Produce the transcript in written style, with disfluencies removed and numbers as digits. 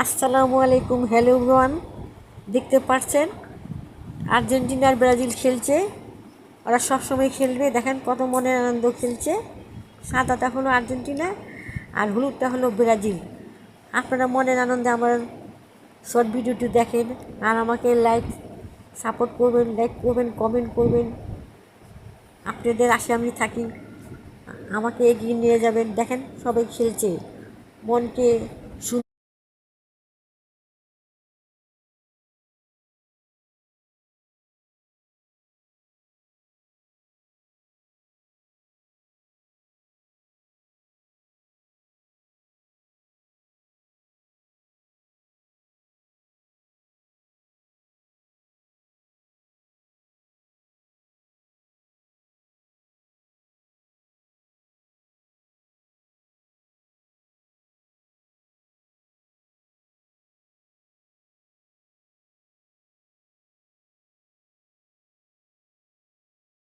আসসালামু আলাইকুম, hello everyone. দেখতে পাচ্ছেন আর্জেন্টিনা আর ব্রাজিল খেলছে। ওরা সবসময় খেলবে, দেখেন কত মনের আনন্দ খেলছে। সাদাটা হলো আর্জেন্টিনা আর হলুদটা হলো ব্রাজিল। আপনারা মনের আনন্দে আমার শর্ট ভিডিওটি দেখেন আর আমাকে সাপোর্ট করবেন, লাইক করবেন, কমেন্ট করবেন। আপনাদের আশে আমি থাকি, আমাকে এগিয়ে নিয়ে যাবেন। দেখেন সবাই খেলছে, মনকে